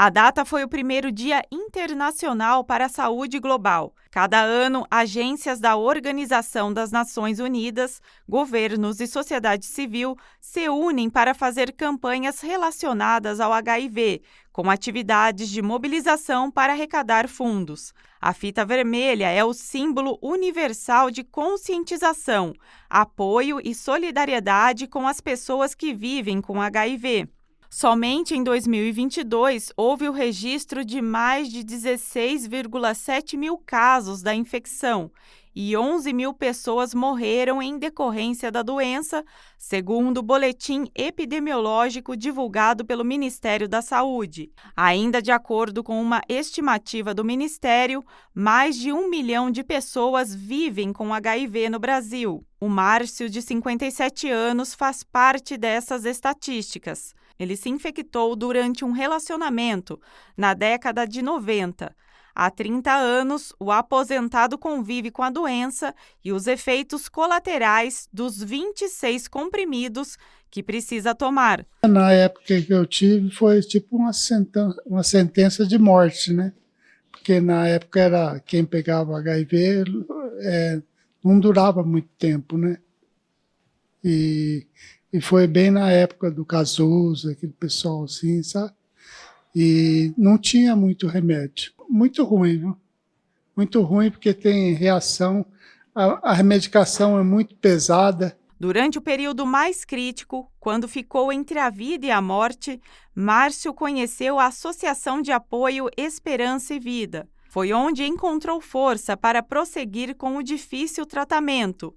A data foi o primeiro Dia Internacional para a Saúde Global. Cada ano, agências da Organização das Nações Unidas, governos e sociedade civil se unem para fazer campanhas relacionadas ao HIV, com atividades de mobilização para arrecadar fundos. A fita vermelha é o símbolo universal de conscientização, apoio e solidariedade com as pessoas que vivem com HIV. Somente em 2022, houve o registro de mais de 16,7 mil casos da infecção e 11 mil pessoas morreram em decorrência da doença, segundo o boletim epidemiológico divulgado pelo Ministério da Saúde. Ainda de acordo com uma estimativa do Ministério, mais de 1 milhão de pessoas vivem com HIV no Brasil. O Márcio, de 57 anos, faz parte dessas estatísticas. Ele se infectou durante um relacionamento na década de 90. Há 30 anos, o aposentado convive com a doença e os efeitos colaterais dos 26 comprimidos que precisa tomar. Na época que eu tive, foi tipo uma sentença de morte, né? Porque na época era quem pegava HIV não durava muito tempo, né? E foi bem na época do Cazuza, aquele pessoal assim, sabe? E não tinha muito remédio. Muito ruim, viu? Muito ruim porque tem reação, a medicação é muito pesada. Durante o período mais crítico, quando ficou entre a vida e a morte, Márcio conheceu a Associação de Apoio Esperança e Vida. Foi onde encontrou força para prosseguir com o difícil tratamento.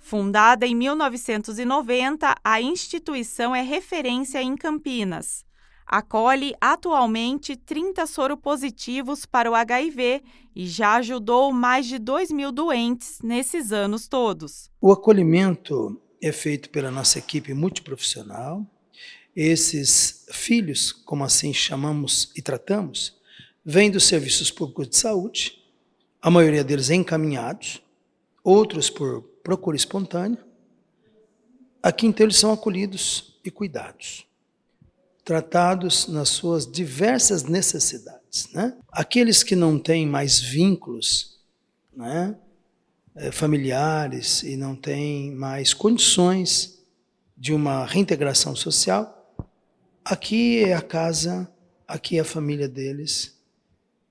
Fundada em 1990, a instituição é referência em Campinas. Acolhe atualmente 30 soropositivos para o HIV e já ajudou mais de 2 mil doentes nesses anos todos. O acolhimento é feito pela nossa equipe multiprofissional. Esses filhos, como assim chamamos e tratamos, vêm dos serviços públicos de saúde, a maioria deles encaminhados, outros por procura espontânea. Aqui, então, eles são acolhidos e cuidados, tratados nas suas diversas necessidades, né? Aqueles que não têm mais vínculos, né, familiares e não têm mais condições de uma reintegração social, aqui é a casa, aqui é a família deles,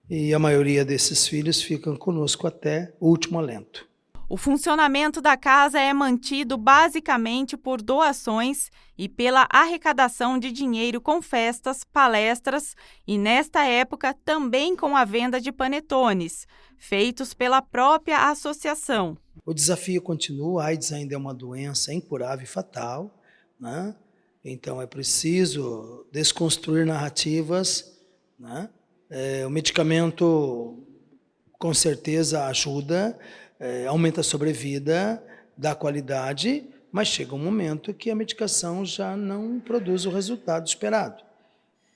e a maioria desses filhos ficam conosco até o último alento. O funcionamento da casa é mantido basicamente por doações e pela arrecadação de dinheiro com festas, palestras e, nesta época, também com a venda de panetones, feitos pela própria associação. O desafio continua, a AIDS ainda é uma doença incurável e fatal, né? Então é preciso desconstruir narrativas, né? O medicamento com certeza ajuda, aumenta a sobrevida, dá qualidade, mas chega um momento que a medicação já não produz o resultado esperado.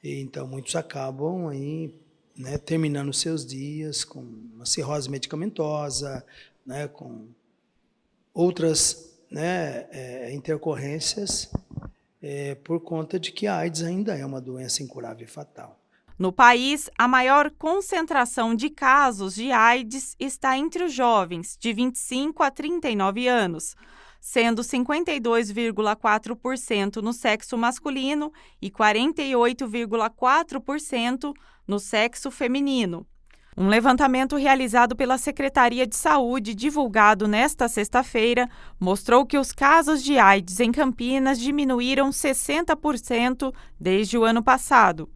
E então muitos acabam aí, né, terminando seus dias com uma cirrose medicamentosa, né, com outras, né, intercorrências, por conta de que a AIDS ainda é uma doença incurável e fatal. No país, a maior concentração de casos de AIDS está entre os jovens, de 25 a 39 anos, sendo 52,4% no sexo masculino e 48,4% no sexo feminino. Um levantamento realizado pela Secretaria de Saúde, divulgado nesta sexta-feira, mostrou que os casos de AIDS em Campinas diminuíram 60% desde o ano passado.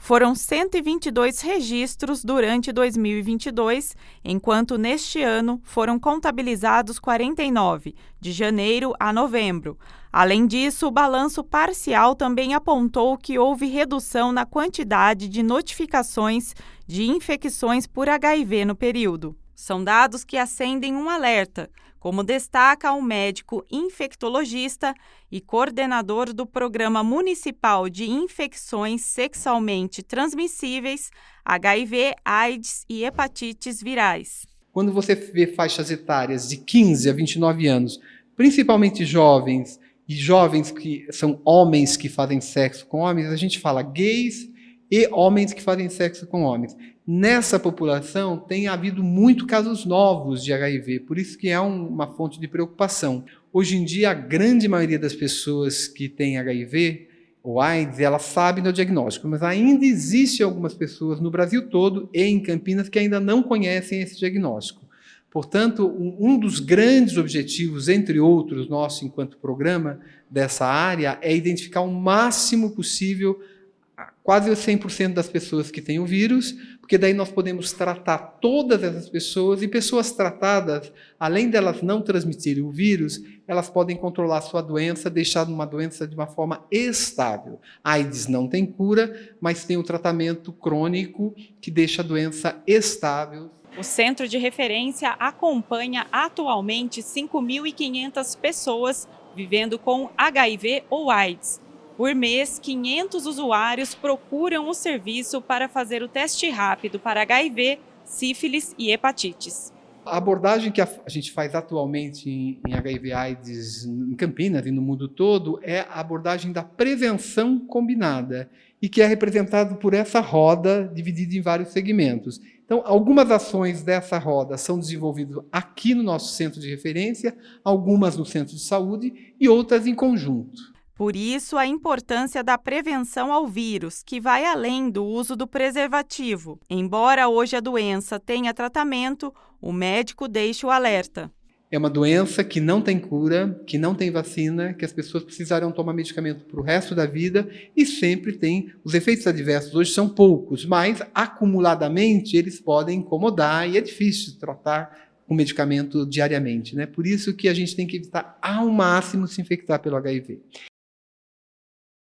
Foram 122 registros durante 2022, enquanto neste ano foram contabilizados 49, de janeiro a novembro. Além disso, o balanço parcial também apontou que houve redução na quantidade de notificações de infecções por HIV no período. São dados que acendem um alerta, como destaca o médico infectologista e coordenador do Programa Municipal de Infecções Sexualmente Transmissíveis, HIV, AIDS e hepatites virais. Quando você vê faixas etárias de 15 a 29 anos, principalmente jovens, e jovens que são homens que fazem sexo com homens, a gente fala gays e homens que fazem sexo com homens. Nessa população tem havido muitos casos novos de HIV, por isso que é uma fonte de preocupação. Hoje em dia, a grande maioria das pessoas que têm HIV ou AIDS, elas sabem do diagnóstico, mas ainda existem algumas pessoas no Brasil todo e em Campinas que ainda não conhecem esse diagnóstico. Portanto, um dos grandes objetivos, entre outros, nosso enquanto programa dessa área, é identificar o máximo possível quase 100% das pessoas que têm o vírus, porque daí nós podemos tratar todas essas pessoas, e pessoas tratadas, além delas não transmitirem o vírus, elas podem controlar a sua doença, deixar uma doença de uma forma estável. A AIDS não tem cura, mas tem o tratamento crônico que deixa a doença estável. O Centro de Referência acompanha atualmente 5.500 pessoas vivendo com HIV ou AIDS. Por mês, 500 usuários procuram o serviço para fazer o teste rápido para HIV, sífilis e hepatites. A abordagem que a gente faz atualmente em HIV/AIDS em Campinas e no mundo todo é a abordagem da prevenção combinada e que é representado por essa roda dividida em vários segmentos. Então, algumas ações dessa roda são desenvolvidas aqui no nosso centro de referência, algumas no centro de saúde e outras em conjunto. Por isso, a importância da prevenção ao vírus, que vai além do uso do preservativo. Embora hoje a doença tenha tratamento, o médico deixa o alerta. É uma doença que não tem cura, que não tem vacina, que as pessoas precisarão tomar medicamento para o resto da vida e sempre tem. Os efeitos adversos hoje são poucos, mas acumuladamente eles podem incomodar e é difícil tratar com medicamento diariamente, né? Por isso que a gente tem que evitar ao máximo se infectar pelo HIV.